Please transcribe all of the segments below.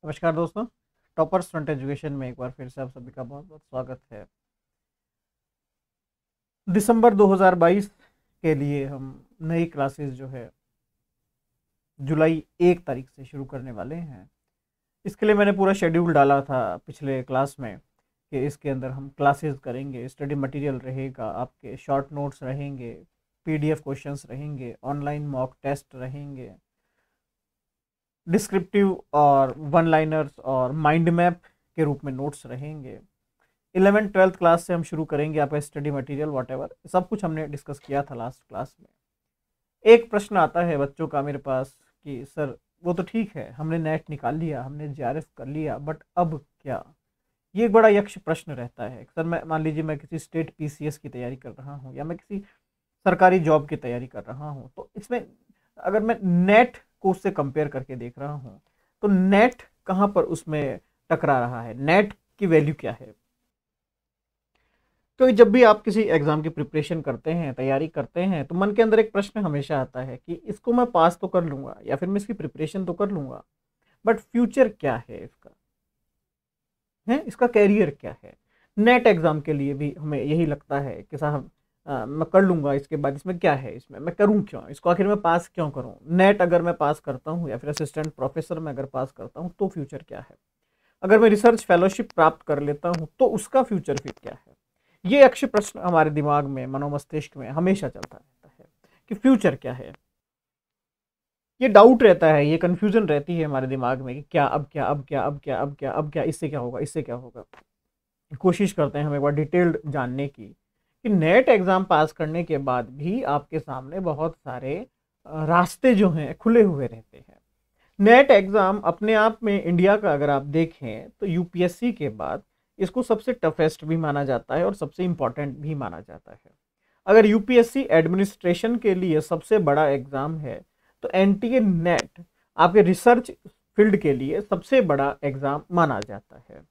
नमस्कार दोस्तों। Toppers front education में एक बार फिर से आप सभी का बहुत बहुत स्वागत है। दिसंबर 2022 के लिए हम नई क्लासेस जो है जुलाई 1 तारीख से शुरू करने वाले हैं। इसके लिए मैंने पूरा शेड्यूल डाला था पिछले क्लास में कि इसके अंदर हम क्लासेस करेंगे, स्टडी मटेरियल रहेगा, आपके शॉर्ट नोट्स रहेंगे, पीडीएफ क्वेश्चंस रहेंगे, ऑनलाइन मॉक टेस्ट रहेंगे, डिस्क्रिप्टिव और वन लाइनर्स और माइंड मैप के रूप में नोट्स रहेंगे। 11th-12th क्लास से हम शुरू करेंगे आपका स्टडी मटेरियल वॉटेवर, सब कुछ हमने डिस्कस किया था लास्ट क्लास में। एक प्रश्न आता है बच्चों का मेरे पास कि सर वो तो ठीक है, हमने नेट निकाल लिया, हमने जेआरएफ कर लिया, बट अब क्या? ये एक बड़ा यक्ष प्रश्न रहता है। सर मैं मान लीजिए मैं किसी स्टेट पीसीएस की तैयारी कर रहा हूँ या मैं किसी सरकारी जॉब की तैयारी कर रहा हूँ, तो इसमें अगर मैं नेट को उससे कंपेयर करके देख रहा हूँ तो नेट कहाँ पर उसमें टकरा रहा है, नेट की वैल्यू क्या है? क्योंकि जब भी आप किसी एग्जाम की प्रिपरेशन करते हैं, तैयारी करते हैं, तो मन के अंदर एक प्रश्न हमेशा आता है कि इसको मैं पास तो कर लूंगा या फिर मैं इसकी प्रिपरेशन तो कर लूंगा, बट फ्यूचर क्या है इसका, है इसका कैरियर क्या है? नेट एग्जाम के लिए भी हमें यही लगता है कि साहब मैं कर लूंगा, इसके बाद इसमें क्या है, इसमें मैं करूं क्यों, इसको आखिर मैं पास क्यों करूं? नेट अगर मैं पास करता हूं या फिर असिस्टेंट प्रोफेसर में अगर पास करता हूं तो फ्यूचर क्या है? अगर मैं रिसर्च फेलोशिप प्राप्त कर लेता हूं तो उसका फ्यूचर फिर क्या है? ये अक्ष प्रश्न हमारे दिमाग में, मनोमस्तिष्क में हमेशा चलता रहता है कि फ्यूचर क्या है। ये डाउट रहता है, ये कंफ्यूजन रहती है हमारे दिमाग में कि क्या, अब क्या, अब क्या, अब क्या, अब क्या, अब क्या, इससे क्या होगा, इससे क्या होगा। कोशिश करते हैं हम एक बार डिटेल्ड जानने की कि नेट एग्जाम पास करने के बाद भी आपके सामने बहुत सारे रास्ते जो हैं खुले हुए रहते हैं। नेट एग्जाम अपने आप में इंडिया का अगर आप देखें तो यूपीएससी के बाद इसको सबसे टफेस्ट भी माना जाता है और सबसे इंपॉर्टेंट भी माना जाता है। अगर यूपीएससी एडमिनिस्ट्रेशन के लिए सबसे बड़ा एग्जाम है तो एनटीए नेट आपके रिसर्च फील्ड के लिए सबसे बड़ा एग्जाम माना जाता है।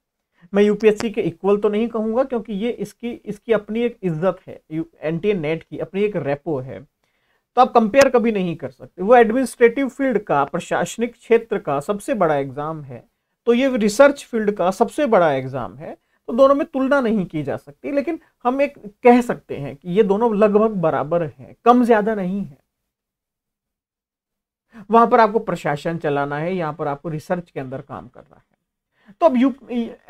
मैं यूपीएससी के इक्वल तो नहीं कहूंगा क्योंकि ये इसकी इसकी अपनी एक इज्जत है, एनटीए नेट की अपनी एक रेपो है, तो आप कंपेयर कभी नहीं कर सकते। वो एडमिनिस्ट्रेटिव फील्ड का, प्रशासनिक क्षेत्र का सबसे बड़ा एग्जाम है, तो ये रिसर्च फील्ड का सबसे बड़ा एग्जाम है, तो दोनों में तुलना नहीं की जा सकती। लेकिन हम एक कह सकते हैं कि ये दोनों लगभग बराबर हैं, कम ज्यादा नहीं है। वहां पर आपको प्रशासन चलाना है, यहाँ पर आपको रिसर्च के अंदर काम करना है। तो अब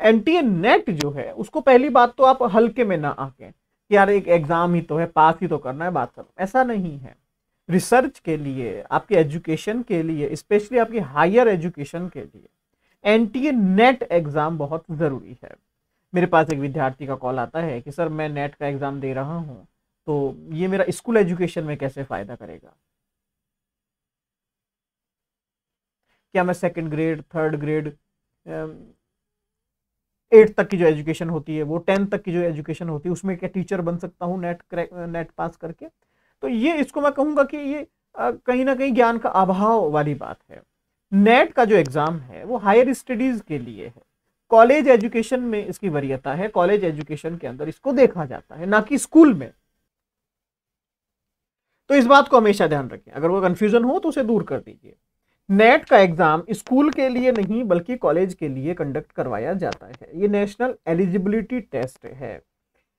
एनटीए नेट जो है उसको पहली बात तो आप हल्के में ना आके कि यार एक एग्जाम ही तो है, पास ही तो करना है, बात करो, ऐसा नहीं है। रिसर्च के लिए, आपके एजुकेशन के लिए, स्पेशली आपकी हायर एजुकेशन के लिए एनटीए नेट एग्जाम बहुत जरूरी है। मेरे पास एक विद्यार्थी का कॉल आता है कि सर मैं नेट का एग्जाम दे रहा हूं, तो ये मेरा स्कूल एजुकेशन में कैसे फायदा करेगा? क्या मैं second grade, third grade, 8th तक की जो एजुकेशन होती है, वो 10th तक की जो एजुकेशन होती है, उसमें क्या टीचर बन सकता हूँ नेट पास करके? तो ये इसको मैं कहूंगा कि ये कहीं ना कहीं ज्ञान का अभाव वाली बात है। नेट का जो एग्जाम है वो हायर स्टडीज के लिए है, कॉलेज एजुकेशन में इसकी वरीयता है, कॉलेज एजुकेशन के अंदर इसको देखा जाता है, ना कि स्कूल में। तो इस बात को हमेशा ध्यान रखें, अगर वो कंफ्यूजन हो तो उसे दूर कर दीजिए। नेट का एग्जाम स्कूल के लिए नहीं बल्कि कॉलेज के लिए कंडक्ट करवाया जाता है। ये नेशनल एलिजिबिलिटी टेस्ट है,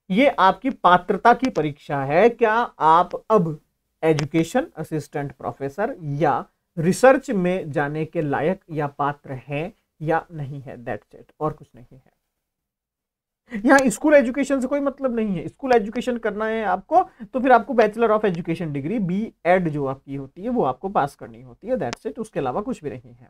ये आपकी पात्रता की परीक्षा है। क्या आप अब एजुकेशन असिस्टेंट प्रोफेसर या रिसर्च में जाने के लायक या पात्र हैं या नहीं है, दैट्स इट, और कुछ नहीं है। यहाँ स्कूल एजुकेशन से कोई मतलब नहीं है। स्कूल एजुकेशन करना है आपको तो फिर आपको bachelor of education degree B Ed जो आपकी होती है वो आपको पास करनी होती है, दैट्स इट, उसके अलावा कुछ भी नहीं है।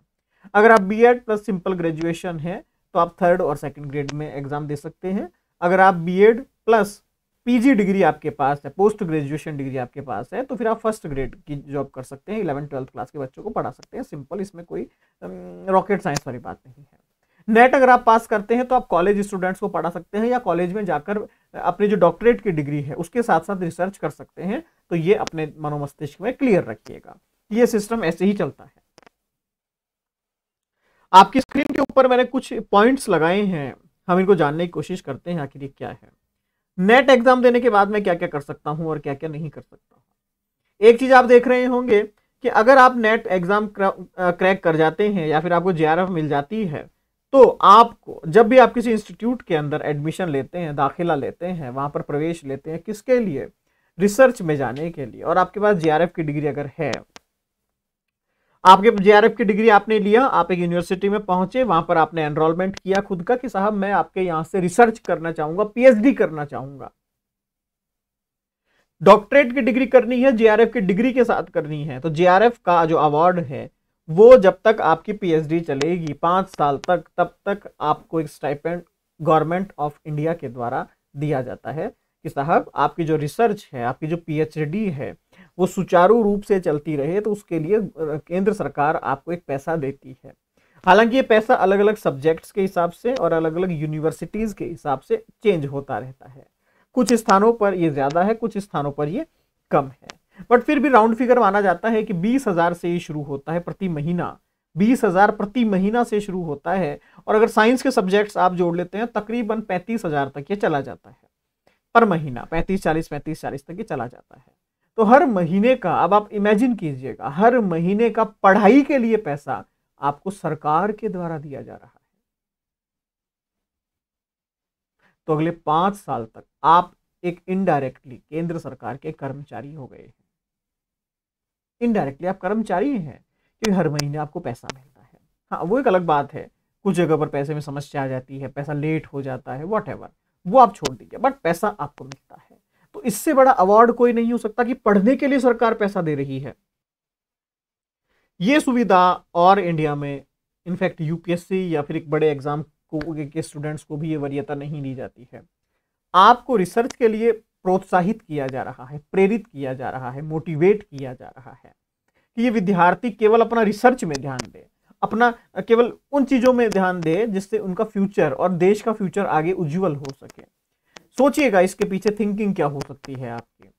अगर आप B Ed plus simple graduation है तो आप थर्ड और सेकंड ग्रेड में एग्जाम दे सकते हैं। अगर आप B Ed plus PG degree आपके पास है, पोस्ट ग्रेजुएशन डिग्री आपके पास है, तो फिर आप फर्स्ट ग्रेड की जॉब कर सकते हैं, 11th-12th क्लास के बच्चों को पढ़ा सकते हैं। सिंपल, इसमें कोई रॉकेट साइंस वाली बात नहीं है। नेट अगर आप पास करते हैं तो आप कॉलेज स्टूडेंट्स को पढ़ा सकते हैं या कॉलेज में जाकर अपनी जो डॉक्टरेट की डिग्री है उसके साथ साथ रिसर्च कर सकते हैं। तो ये अपने मनोमस्तिष्क में क्लियर रखिएगा, ये सिस्टम ऐसे ही चलता है। आपकी स्क्रीन के ऊपर मैंने कुछ पॉइंट्स लगाए हैं, हम इनको जानने की कोशिश करते हैं आखिर ये क्या है। नेट एग्जाम देने के बाद मैं क्या क्या कर सकता हूं और क्या क्या नहीं कर सकता हूं। एक चीज आप देख रहे होंगे कि अगर आप नेट एग्जाम क्रैक कर जाते हैं या फिर आपको जेआरएफ मिल जाती है, तो आपको जब भी आप किसी इंस्टीट्यूट के अंदर एडमिशन लेते हैं, दाखिला लेते हैं, वहां पर प्रवेश लेते हैं, किसके लिए? रिसर्च में जाने के लिए। और आपके पास जेआरएफ की डिग्री अगर है, आपके जेआरएफ की डिग्री आपने लिया, आप एक यूनिवर्सिटी में पहुंचे, वहां पर आपने एनरोलमेंट किया खुद का कि साहब मैं आपके यहां से रिसर्च करना चाहूंगा, पीएचडी करना चाहूंगा, डॉक्टरेट की डिग्री करनी है, जेआरएफ की डिग्री के साथ करनी है, तो जेआरएफ का जो अवार्ड है वो जब तक आपकी पीएचडी चलेगी 5 साल तक, तब तक आपको एक स्टाइपेंड गवर्नमेंट ऑफ इंडिया के द्वारा दिया जाता है कि साहब आपकी जो रिसर्च है, आपकी जो पीएचडी है, वो सुचारू रूप से चलती रहे, तो उसके लिए केंद्र सरकार आपको एक पैसा देती है। हालांकि ये पैसा अलग अलग सब्जेक्ट्स के हिसाब से और अलग अलग यूनिवर्सिटीज के हिसाब से चेंज होता रहता है। कुछ स्थानों पर ये ज्यादा है, कुछ स्थानों पर ये कम है, बट फिर भी राउंड फिगर माना जाता है कि 20,000 से ही शुरू होता है प्रति महीना। 20,000 प्रति महीना से शुरू होता है, और अगर साइंस के सब्जेक्ट्स आप जोड़ लेते हैं तकरीबन 35,000 तक ये चला जाता है पर महीना। 35-40 तक ये चला जाता है। तो हर महीने का, अब आप इमेजिन कीजिएगा, हर महीने का पढ़ाई के लिए पैसा आपको सरकार के द्वारा दिया जा रहा है। तो अगले 5 साल तक आप एक इनडायरेक्टली केंद्र सरकार के कर्मचारी हो गए हैं। इनडायरेक्टली आप कर्मचारी हैं, क्योंकि हर महीने आपको पैसा मिलता है। हाँ, वो एक अलग बात है, कुछ जगह पर पैसे में समस्या आ जाती है, पैसा लेट हो जाता है, वॉट, वो आप छोड़ दीजिए, बट पैसा आपको मिलता है। तो इससे बड़ा अवार्ड कोई नहीं हो सकता कि पढ़ने के लिए सरकार पैसा दे रही है। ये सुविधा और इंडिया में इनफैक्ट यूपीएससी या फिर एक बड़े एग्जाम के स्टूडेंट्स को भी ये वरीयता नहीं दी जाती है। आपको रिसर्च के लिए प्रोत्साहित किया जा रहा है, प्रेरित किया जा रहा है, मोटिवेट किया जा रहा है कि ये विद्यार्थी केवल अपना रिसर्च में ध्यान दे, अपना केवल उन चीजों में ध्यान दे जिससे उनका फ्यूचर और देश का फ्यूचर आगे उज्जवल हो सके। सोचिएगा इसके पीछे थिंकिंग क्या हो सकती है आपकी।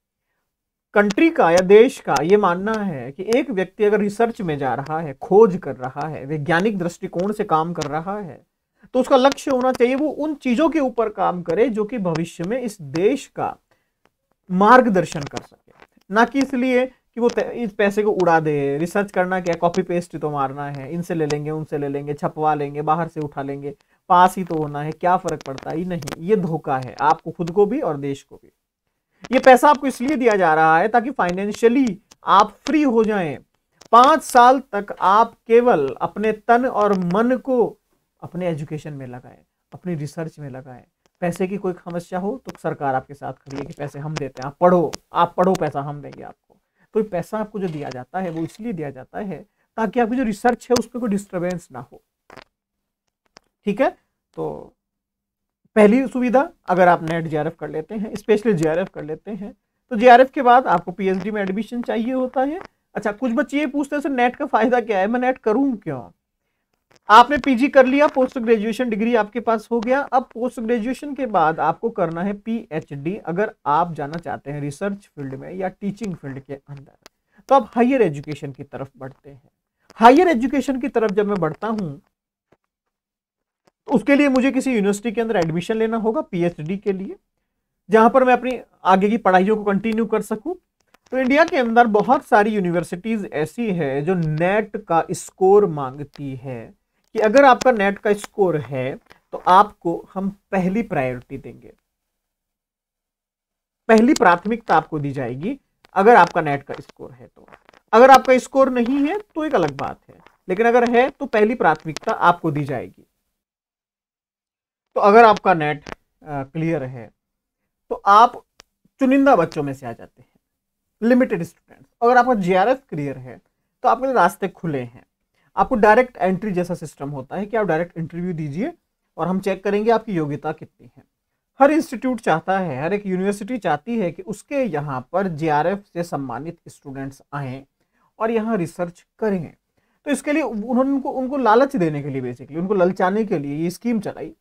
कंट्री का या देश का ये मानना है कि एक व्यक्ति अगर रिसर्च में जा रहा है, खोज कर रहा है, वैज्ञानिक दृष्टिकोण से काम कर रहा है, तो उसका लक्ष्य होना चाहिए वो उन चीजों के ऊपर काम करे जो कि भविष्य में इस देश का मार्गदर्शन कर सके, ना कि इसलिए कि वो इस पैसे को उड़ा दे। रिसर्च करना क्या, कॉपी पेस्ट तो मारना है, इनसे ले लेंगे, उनसे ले लेंगे, छपवा लेंगे, बाहर से उठा लेंगे, पास ही तो होना है, क्या फर्क पड़ता है। नहीं, ये धोखा है आपको खुद को भी और देश को भी। ये पैसा आपको इसलिए दिया जा रहा है ताकि फाइनेंशियली आप फ्री हो जाएं। 5 साल तक आप केवल अपने तन और मन को अपने एजुकेशन में लगाएं, अपनी रिसर्च में लगाएं। पैसे की कोई समस्या हो तो सरकार आपके साथ खड़ी है कि पैसे हम देते हैं, आप पढ़ो, पैसा हम देंगे आपको। तो पैसा आपको जो दिया जाता है वो इसलिए दिया जाता है ताकि आपकी जो रिसर्च है उसमें कोई डिस्टर्बेंस ना हो। ठीक है, तो पहली सुविधा, अगर आप नेट जेआरएफ कर लेते हैं, स्पेशली जेआरएफ कर लेते हैं, तो जेआरएफ के बाद आपको पीएचडी में एडमिशन चाहिए होता है। अच्छा, कुछ बच्चे ये पूछते हैं सर नेट का फायदा क्या है, मैं नेट करूं क्यों? आपने पीजी कर लिया, पोस्ट ग्रेजुएशन डिग्री आपके पास हो गया। अब पोस्ट ग्रेजुएशन के बाद आपको करना है पीएचडी, अगर आप जाना चाहते हैं रिसर्च फील्ड में या टीचिंग फील्ड के अंदर, तो आप हायर एजुकेशन की तरफ बढ़ते हैं। हायर एजुकेशन की तरफ जब मैं बढ़ता हूं तो उसके लिए मुझे किसी यूनिवर्सिटी के अंदर एडमिशन लेना होगा पीएचडी के लिए, जहां पर मैं अपनी आगे की पढ़ाइयों को कंटिन्यू कर सकूं। तो इंडिया के अंदर बहुत सारी यूनिवर्सिटीज ऐसी है जो नेट का स्कोर मांगती है कि अगर आपका नेट का स्कोर है तो आपको हम पहली प्रायोरिटी देंगे, पहली प्राथमिकता आपको दी जाएगी अगर आपका नेट का स्कोर है तो। अगर आपका स्कोर नहीं है तो एक अलग बात है, लेकिन अगर है तो पहली प्राथमिकता आपको दी जाएगी। तो अगर आपका नेट क्लियर है तो आप चुनिंदा बच्चों में से आ जाते हैं, लिमिटेड स्टूडेंट्स। अगर आपका जेआरएफ क्लियर है तो आपके लिए रास्ते खुले हैं। आपको डायरेक्ट एंट्री जैसा सिस्टम होता है कि आप डायरेक्ट इंटरव्यू दीजिए और हम चेक करेंगे आपकी योग्यता कितनी है। हर इंस्टीट्यूट चाहता है, हर एक यूनिवर्सिटी चाहती है कि उसके यहाँ पर जेआरएफ से सम्मानित स्टूडेंट्स आएँ और यहाँ रिसर्च करें। तो इसके लिए उन्होंने उनको लालच देने के लिए, बेसिकली उनको ललचाने के लिए ये स्कीम चलाई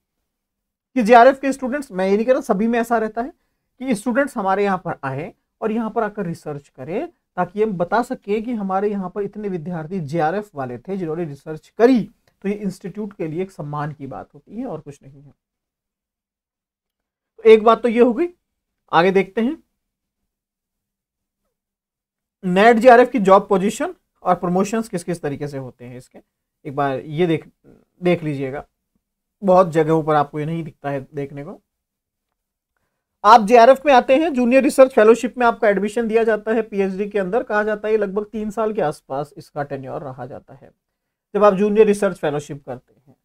कि जेआरएफ के स्टूडेंट्स, मैं ये नहीं कह रहा सभी में ऐसा रहता है, कि स्टूडेंट्स हमारे यहाँ पर आए और यहाँ पर आकर रिसर्च करें, ताकि हम बता सके कि हमारे यहाँ पर इतने विद्यार्थी जेआरएफ वाले थे जिन्होंने रिसर्च करी। तो ये इंस्टीट्यूट के लिए एक सम्मान की बात होती है और कुछ नहीं है। तो एक बात तो ये हो गई। आगे देखते हैं नेट जेआरएफ की जॉब पोजीशन और प्रमोशंस किस किस तरीके से होते हैं इसके, एक बार ये देख लीजिएगा। बहुत जगहों पर आपको ये नहीं दिखता है देखने को। आप जेआरएफ में आते हैं, जूनियर रिसर्च फेलोशिप में आपका एडमिशन दिया जाता है पीएचडी के अंदर। कहा जाता है लगभग 3 साल के आसपास इसका टेन्योर रहा जाता है जब आप जूनियर रिसर्च फेलोशिप करते हैं।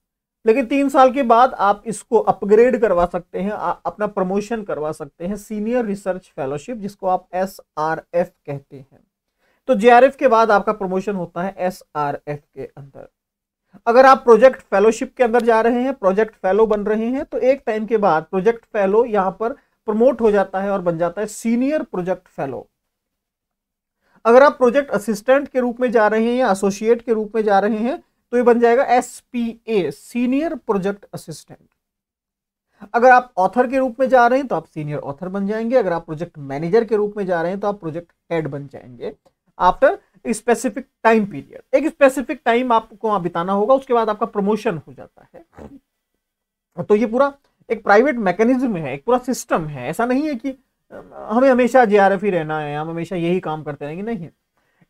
लेकिन 3 साल के बाद आप इसको अपग्रेड करवा सकते हैं, अपना प्रमोशन करवा सकते हैं सीनियर रिसर्च फेलोशिप, जिसको आप एसआरएफ कहते हैं। तो जेआरएफ के बाद आपका प्रमोशन होता है एसआरएफ के अंदर। अगर आप प्रोजेक्ट फेलोशिप के अंदर जा रहे हैं, प्रोजेक्ट फेलो बन रहे हैं, तो एक टाइम के बाद प्रोजेक्ट फेलो यहां पर प्रमोट हो जाता है और बन जाता है सीनियर प्रोजेक्ट फेलो। अगर आप प्रोजेक्ट असिस्टेंट के रूप में जा रहे हैं या एसोसिएट के रूप में जा रहे हैं तो ये बन जाएगा एसपीए, सीनियर प्रोजेक्ट असिस्टेंट। अगर आप ऑथर के रूप में जा रहे हैं तो आप सीनियर ऑथर बन जाएंगे। अगर आप प्रोजेक्ट मैनेजर के रूप में जा रहे हैं तो आप प्रोजेक्ट हेड बन जाएंगे आफ्टर स्पेसिफिक टाइम पीरियड। एक स्पेसिफिक टाइम आपको वहां बिताना होगा, उसके बाद आपका प्रमोशन हो जाता है। तो ये पूरा एक प्राइवेट मैकेनिज्म है, एक पूरा सिस्टम है। ऐसा नहीं है कि हमें हमेशा जेआरएफ ही रहना है, हम हमेशा यही काम करते रहेंगे, नहीं।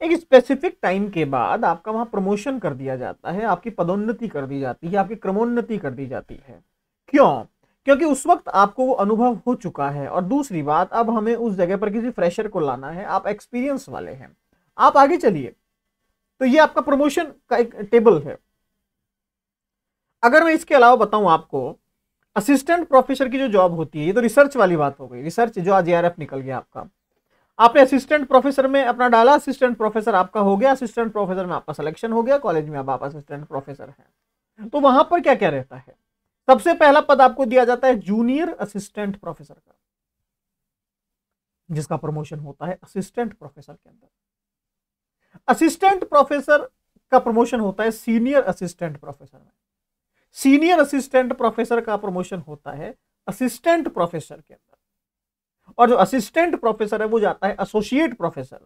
एक स्पेसिफिक टाइम के बाद आपका वहां प्रमोशन कर दिया जाता है, आपकी पदोन्नति कर दी जाती है, आपकी क्रमोन्नति कर दी जाती है। क्यों? क्योंकि उस वक्त आपको वो अनुभव हो चुका है। और दूसरी बात, अब हमें उस जगह पर किसी फ्रेशर को लाना है, आप एक्सपीरियंस वाले हैं, आप आगे चलिए। तो ये आपका प्रमोशन का एक टेबल है। अगर मैं इसके अलावा बताऊं आपको, असिस्टेंट प्रोफेसर की जो जॉब होती है, ये तो रिसर्च वाली बात हो गई, रिसर्च जो आज जेआरएफ निकल गया आपका। आपने असिस्टेंट प्रोफेसर में अपना डाला, असिस्टेंट प्रोफेसर आपका हो गया, असिस्टेंट प्रोफेसर में आपका सिलेक्शन हो गया, कॉलेज में अब आप असिस्टेंट प्रोफेसर हैं। तो वहां पर क्या क्या रहता है? सबसे पहला पद आपको दिया जाता है जूनियर असिस्टेंट प्रोफेसर का, जिसका प्रमोशन होता है असिस्टेंट प्रोफेसर के अंदर। असिस्टेंट प्रोफेसर का प्रमोशन होता है सीनियर असिस्टेंट प्रोफेसर में। सीनियर असिस्टेंट प्रोफेसर का प्रमोशन होता है असिस्टेंट प्रोफेसर के अंदर। और जो असिस्टेंट प्रोफेसर है वो जाता है एसोसिएट प्रोफेसर,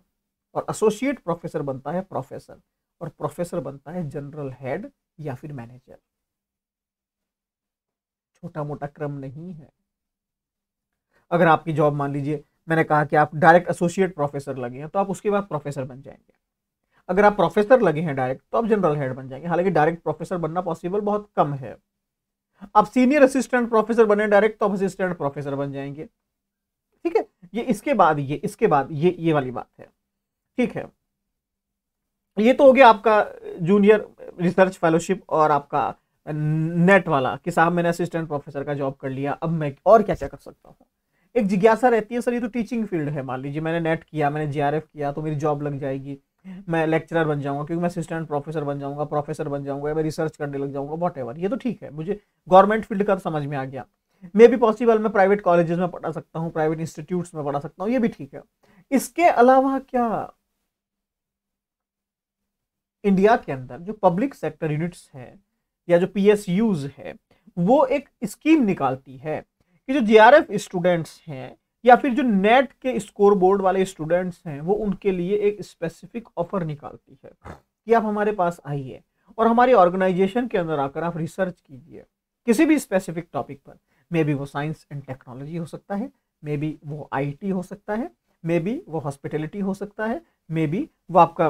और एसोसिएट प्रोफेसर बनता है प्रोफेसर, और प्रोफेसर बनता है जनरल हेड या फिर मैनेजर। छोटा मोटा क्रम नहीं है। अगर आपकी जॉब, मान लीजिए मैंने कहा कि आप डायरेक्ट एसोसिएट प्रोफेसर लगे हैं, तो आप उसके बाद प्रोफेसर बन जाएंगे। अगर आप प्रोफेसर लगे हैं डायरेक्ट, तो आप जनरल हेड बन जाएंगे। हालांकि डायरेक्ट प्रोफेसर बनना पॉसिबल बहुत कम है। आप सीनियर असिस्टेंट प्रोफेसर बने डायरेक्ट, तो आप असिस्टेंट प्रोफेसर बन जाएंगे। ठीक है, ये इसके बाद ये वाली बात है। ठीक है, ये तो हो गया आपका जूनियर रिसर्च फेलोशिप और आपका नेट वाला कि साहब मैंने असिस्टेंट प्रोफेसर का जॉब कर लिया, अब मैं और क्या क्या कर सकता हूँ। एक जिज्ञासा रहती है, सर ये तो टीचिंग फील्ड है, मान लीजिए मैंने नेट किया, मैंने जेआरएफ किया, तो मेरी जॉब लग जाएगी, मैं लेक्चरर बन जाऊंगा, क्योंकि मैं असिस्टेंट प्रोफेसर बन जाऊंगा, प्रोफेसर बन जाऊंगा, मैं रिसर्च करने लग जाऊंगा, वॉटएवर। ये तो ठीक है, मुझे गवर्नमेंट फील्ड का समझ में आ गया। मे भी पॉसिबल मैं प्राइवेट कॉलेजेस में पढ़ा सकता हूँ, प्राइवेट इंस्टीट्यूट्स में पढ़ा सकता हूँ, ये भी ठीक है। इसके अलावा क्या इंडिया के अंदर जो पब्लिक सेक्टर यूनिट्स है या जो पीएसयूज है, वो एक स्कीम निकालती है कि जो जेआरएफ स्टूडेंट्स हैं या फिर जो नेट के स्कोर बोर्ड वाले स्टूडेंट्स हैं, वो उनके लिए एक स्पेसिफिक ऑफर निकालती है कि आप हमारे पास आइए और हमारी ऑर्गेनाइजेशन के अंदर आकर आप रिसर्च कीजिए किसी भी स्पेसिफिक टॉपिक पर। मे बी वो साइंस एंड टेक्नोलॉजी हो सकता है, मे बी वो आईटी हो सकता है, मे बी वो हॉस्पिटैलिटी हो सकता है, मे बी वो आपका,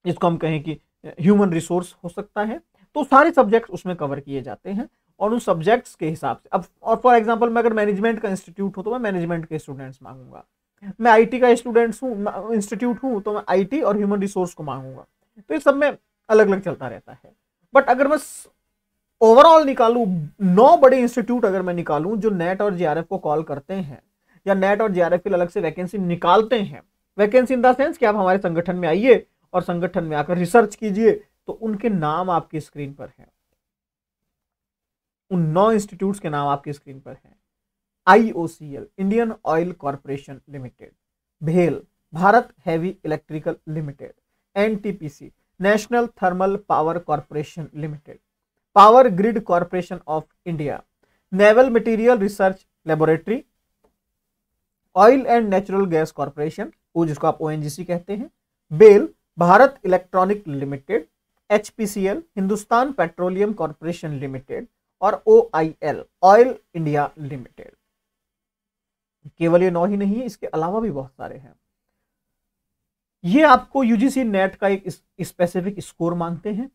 जिसको हम कहें कि ह्यूमन रिसोर्स हो सकता है। तो सारे सब्जेक्ट्स उसमें कवर किए जाते हैं और उन सब्जेक्ट्स के हिसाब से। अब और फॉर एग्जांपल मैं अगर मैनेजमेंट का इंस्टीट्यूट हूं तो मैं मैनेजमेंट के स्टूडेंट्स मांगूंगा, मैं आईटी का स्टूडेंट्स हूं, इंस्टीट्यूट हूं, तो मैं आईटी और ह्यूमन रिसोर्स को मांगूंगा। तो इस सब में अलग अलग चलता रहता है। बट अगर मैं ओवरऑल निकालूं, 9 बड़े इंस्टीट्यूट अगर मैं निकालूं जो नेट और जेआरएफ को कॉल करते हैं या नेट और जेआरएफ के अलग से वैकेंसी निकालते हैं, वैकेंसी इन द सेंस कि आप हमारे संगठन में आइए और संगठन में आकर रिसर्च कीजिए, तो उनके नाम आपकी स्क्रीन पर है। उन 9 इंस्टीट्यूट्स के नाम आपकी स्क्रीन पर हैं। IOCL, Indian Oil Corporation Limited, भेल, Bharat Heavy Electrical Limited, NTPC, National Thermal Power Corporation Limited, Power Grid Corporation of India, Naval Material Research Laboratory, Oil and Natural Gas Corporation, जिसको आप ओएनजीसी कहते हैं, BEL, Bharat Electronic Limited, HPCL, Hindustan Petroleum Corporation Limited, और OIL, Oil India Limited. केवल ये 9 ही नहीं है, इसके अलावा भी बहुत सारे हैं। ये आपको यूजीसी नेट का एक स्पेसिफिक स्कोर मांगते हैं।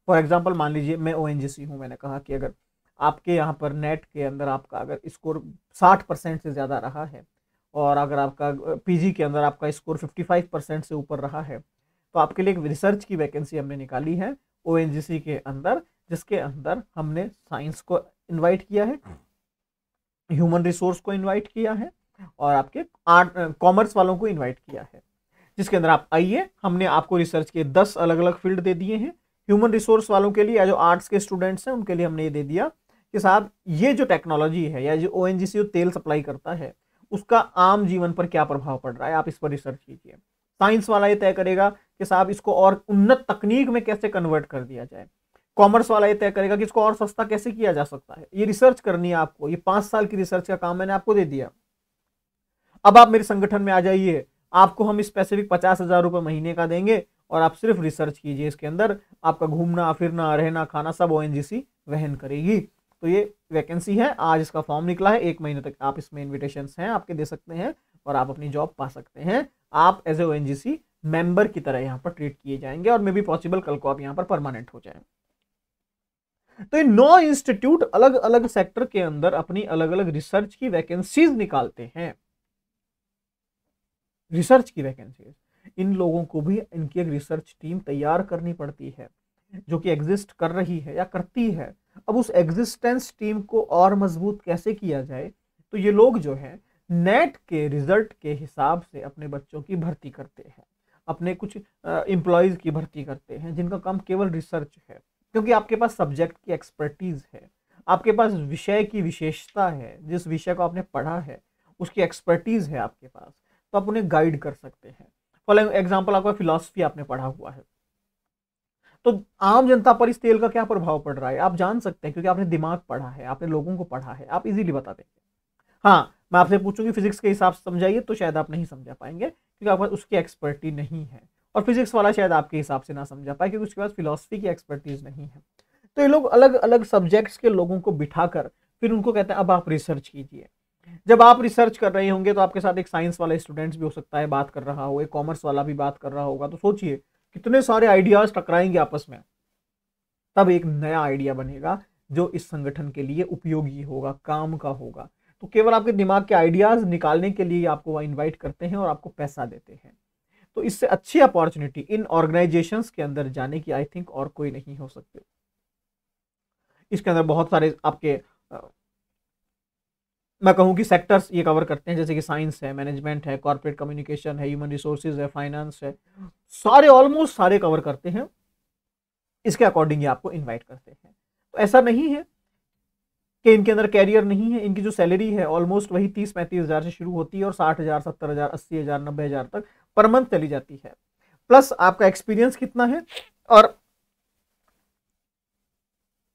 फॉर एग्जांपल मान लीजिए मैं ओएनजीसी हूं, मैंने कहा कि अगर आपके यहाँ पर नेट के अंदर आपका अगर स्कोर 60% से ज़्यादा रहा है और अगर आपका पीजी के अंदर आपका स्कोर 55% से ऊपर रहा है, तो आपके लिए एक रिसर्च की वैकेंसी हमने निकाली है ओएनजीसी के अंदर, जिसके अंदर हमने साइंस को इनवाइट किया है, ह्यूमन रिसोर्स को इनवाइट किया है और आपके आर्ट कॉमर्स वालों को इनवाइट किया है, जिसके अंदर आप आइए। हमने आपको रिसर्च के 10 अलग अलग फील्ड दे दिए हैं। ह्यूमन रिसोर्स वालों के लिए या जो आर्ट्स के स्टूडेंट्स हैं उनके लिए हमने ये दे दिया कि साहब ये जो टेक्नोलॉजी है या जो ओएनजीसी तेल सप्लाई करता है उसका आम जीवन पर क्या प्रभाव पड़ रहा है, आप इस पर रिसर्च कीजिए। साइंस वाला ये तय करेगा कि साहब इसको और उन्नत तकनीक में कैसे कन्वर्ट कर दिया जाए। कॉमर्स वाला ये तय करेगा कि इसको और सस्ता कैसे किया जा सकता है। ये रिसर्च करनी है आपको, ये 5 साल की रिसर्च का काम मैंने आपको दे दिया। अब आप मेरे संगठन में आ जाइए, आपको हम स्पेसिफिक 50,000 रुपये महीने का देंगे और आप सिर्फ रिसर्च कीजिए। इसके अंदर आपका घूमना फिरना रहना खाना सब ओएनजीसी वहन करेगी। तो ये वैकेंसी है, आज इसका फॉर्म निकला है, 1 महीने तक आप इसमें इन्विटेशंस हैं आपके दे सकते हैं और आप अपनी जॉब पा सकते हैं। आप एज ए ओएनजीसी मेंबर की तरह यहाँ पर ट्रीट किए जाएंगे और मे बी पॉसिबल कल को आप यहाँ पर परमानेंट हो जाए। तो ये 9 इंस्टीट्यूट अलग अलग सेक्टर के अंदर अपनी अलग अलग रिसर्च की वैकेंसीज निकालते हैं। रिसर्च की वैकेंसीज, इन लोगों को भी इनकी एक रिसर्च टीम तैयार करनी पड़ती है जो कि एग्जिस्ट कर रही है या करती है। अब उस एग्जिस्टेंस टीम को और मजबूत कैसे किया जाए, तो ये लोग जो है नेट के रिजल्ट के हिसाब से अपने बच्चों की भर्ती करते हैं, अपने कुछ एम्प्लॉयज की भर्ती करते हैं जिनका काम केवल रिसर्च है। क्योंकि आपके पास सब्जेक्ट की एक्सपर्टीज है, आपके पास विषय की विशेषता है, जिस विषय को आपने पढ़ा है उसकी एक्सपर्टीज है आपके पास, तो आप उन्हें गाइड कर सकते हैं। फॉर एग्जाम्पल आपका फिलॉसफी आपने पढ़ा हुआ है, तो आम जनता पर इस तेल का क्या प्रभाव पड़ रहा है आप जान सकते हैं, क्योंकि आपने दिमाग पढ़ा है, आपने लोगों को पढ़ा है, आप इजीली बता देंगे। हाँ, मैं आपसे पूछूंगी फिजिक्स के हिसाब से समझाइए, तो शायद आप नहीं समझा पाएंगे क्योंकि आपके पास उसकी एक्सपर्टीज नहीं है, और फिजिक्स वाला शायद आपके हिसाब से ना समझा पाए क्योंकि उसके पास फिलॉसफी की एक्सपर्टीज नहीं है। तो ये लोग अलग अलग सब्जेक्ट्स के लोगों को बिठाकर फिर उनको कहते हैं अब आप रिसर्च कीजिए। जब आप रिसर्च कर रहे होंगे तो आपके साथ एक साइंस वाला स्टूडेंट्स भी हो सकता है बात कर रहा हो, एक कॉमर्स वाला भी बात कर रहा होगा, तो सोचिए कितने सारे आइडियाज टकराएंगे आपस में, तब एक नया आइडिया बनेगा जो इस संगठन के लिए उपयोगी होगा, काम का होगा। तो केवल आपके दिमाग के आइडियाज निकालने के लिए आपको वह इन्वाइट करते हैं और आपको पैसा देते हैं। तो इससे अच्छी अपॉर्चुनिटी इन ऑर्गेनाइजेशंस के अंदर जाने की आई थिंक और कोई नहीं हो सकती। इसके अंदर बहुत सारे आपके मैं कहूँ कि सेक्टर्स ये कवर करते हैं, जैसे कि साइंस है, मैनेजमेंट है, कॉर्पोरेट कम्युनिकेशन है, ह्यूमन रिसोर्सेज है, फाइनेंस है, सारे ऑलमोस्ट सारे कवर करते हैं। इसके अकॉर्डिंग ये आपको इनवाइट करते हैं। तो ऐसा नहीं है कि इनके अंदर कैरियर नहीं है। इनकी जो सैलरी है ऑलमोस्ट वही 30-35 हज़ार से शुरू होती है और 60,000, 70,000, 80,000, 90,000 तक पर मंथ चली जाती है। प्लस आपका एक्सपीरियंस कितना है और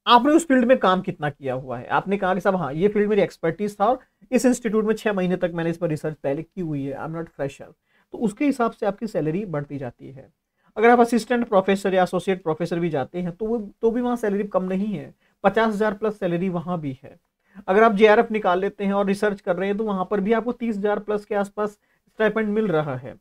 आपने उस फील्ड में काम कितना किया हुआ है। आपने कहा कि साहब हाँ ये फील्ड मेरी एक्सपर्टीज था और इस इंस्टीट्यूट में 6 महीने तक मैंने इस पर रिसर्च पहले की हुई है, आई एम नॉट फ्रेशर, तो उसके हिसाब से आपकी सैलरी बढ़ती जाती है। अगर आप असिस्टेंट प्रोफेसर या एसोसिएट प्रोफेसर भी जाते हैं तो भी वहाँ सैलरी कम नहीं है, 50,000 प्लस सैलरी वहाँ भी है। अगर आप JRF निकाल लेते हैं और रिसर्च कर रहे हैं तो वहाँ पर भी आपको 30,000 प्लस के आसपास स्टाइपेंड मिल रहा है।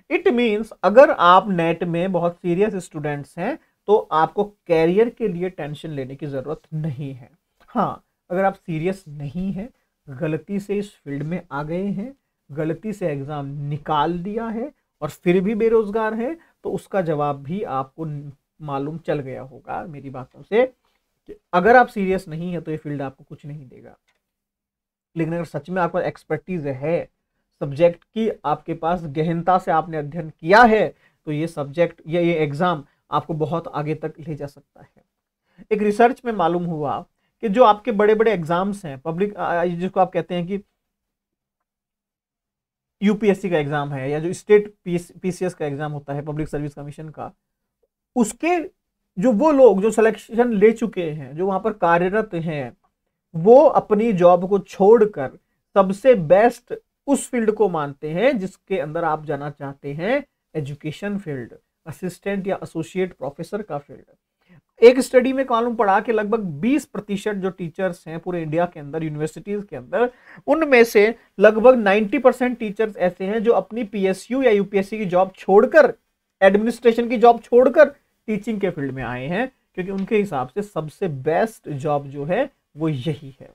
इट मीन्स अगर आप नेट में बहुत सीरियस स्टूडेंट्स हैं तो आपको कैरियर के लिए टेंशन लेने की जरूरत नहीं है। हाँ, अगर आप सीरियस नहीं है, गलती से इस फील्ड में आ गए हैं, गलती से एग्जाम निकाल दिया है और फिर भी बेरोजगार है, तो उसका जवाब भी आपको मालूम चल गया होगा मेरी बातों से कि अगर आप सीरियस नहीं है तो ये फील्ड आपको कुछ नहीं देगा। लेकिन अगर सच में आपका एक्सपर्टीज है, सब्जेक्ट की आपके पास गहनता से आपने अध्ययन किया है, तो ये सब्जेक्ट या ये एग्जाम आपको बहुत आगे तक ले जा सकता है। एक रिसर्च में मालूम हुआ कि जो आपके बड़े बड़े एग्जाम्स हैं पब्लिक, जिसको आप कहते हैं कि यूपीएससी का एग्जाम है या जो स्टेट पीसीएस का एग्जाम होता है पब्लिक सर्विस कमीशन का, उसके जो वो लोग जो सिलेक्शन ले चुके हैं, जो वहां पर कार्यरत हैं, वो अपनी जॉब को छोड़कर सबसे बेस्ट उस फील्ड को मानते हैं जिसके अंदर आप जाना चाहते हैं, एजुकेशन फील्ड, असिस्टेंट या एसोसिएट प्रोफेसर का फील्ड। एक स्टडी में मालूम पड़ा कि लगभग 20% जो टीचर्स हैं पूरे इंडिया के अंदर यूनिवर्सिटीज के अंदर, उनमें से लगभग 90% टीचर्स ऐसे हैं जो अपनी पीएसयू या यूपीएससी की जॉब छोड़कर, एडमिनिस्ट्रेशन की जॉब छोड़कर टीचिंग के फील्ड में आए हैं, क्योंकि उनके हिसाब से सबसे बेस्ट जॉब जो है वो यही है।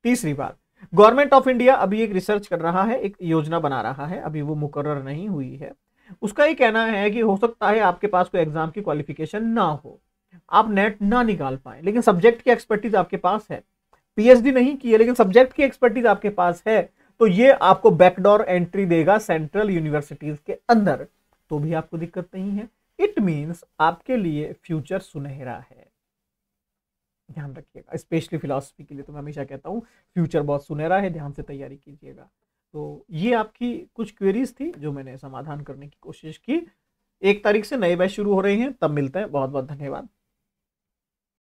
तीसरी बात, गवर्नमेंट ऑफ इंडिया अभी एक रिसर्च कर रहा है, एक योजना बना रहा है, अभी वो मुकर्रर नहीं हुई है। उसका ये कहना है कि हो सकता है आपके पास कोई एग्जाम की क्वालिफिकेशन ना हो, आप नेट ना निकाल पाए, लेकिन सब्जेक्ट की एक्सपर्टीज आपके पास है, पीएचडी नहीं की है लेकिन सब्जेक्ट की एक्सपर्टीज आपके पास है, तो ये आपको बैकडोर एंट्री देगा सेंट्रल यूनिवर्सिटीज के अंदर, तो भी आपको दिक्कत नहीं है। इट मींस आपके लिए फ्यूचर सुनहरा है, ध्यान रखिएगा। स्पेशली फिलॉसफी के लिए तो मैं हमेशा कहता हूँ फ्यूचर बहुत सुनहरा है, ध्यान से तैयारी कीजिएगा। तो ये आपकी कुछ क्वेरीज थी जो मैंने समाधान करने की कोशिश की। 1 तारीख से नए बैच शुरू हो रहे हैं, तब मिलते हैं। बहुत बहुत धन्यवाद।